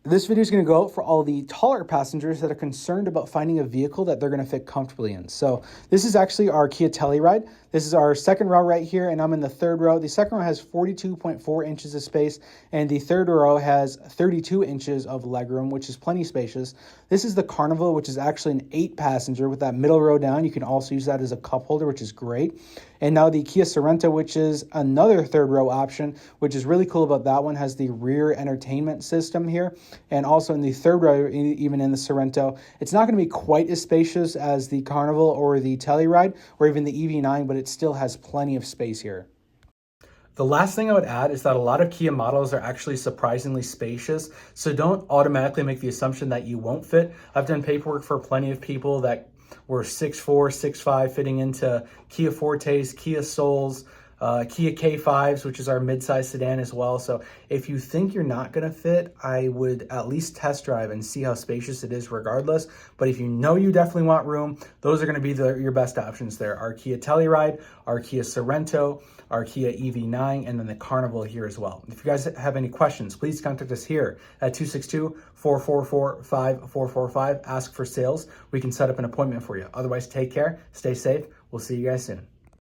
This video is going to go out for all the taller passengers that are concerned about finding a vehicle that they're going to fit comfortably in. So this is actually our Kia Telluride. This is our second row right here, and I'm in the third row. The second row has 42.4 inches of space, and the third row has 32 inches of legroom, which is plenty spacious. This is the Carnival, which is actually an 8-passenger with that middle row down. You can also use that as a cup holder, which is great. And now the Kia Sorento, which is another third row option, which is really cool about that one, has the rear entertainment system here. And also in the third row, even in the Sorento, it's not going to be quite as spacious as the Carnival or the Telluride or even the EV9, but it still has plenty of space here. The last thing I would add is that a lot of Kia models are actually surprisingly spacious, so don't automatically make the assumption that you won't fit. I've done paperwork for plenty of people that were 6'4", 6'5", fitting into Kia Fortes, Kia Souls, Kia K5s, which is our midsize sedan as well. So if you think you're not going to fit, I would at least test drive and see how spacious it is regardless. But if you know you definitely want room, those are going to be your best options there. Our Kia Telluride, our Kia Sorento, our Kia EV9, and then the Carnival here as well. If you guys have any questions, please contact us here at 262-444-5445. Ask for sales. We can set up an appointment for you. Otherwise, take care, stay safe. We'll see you guys soon.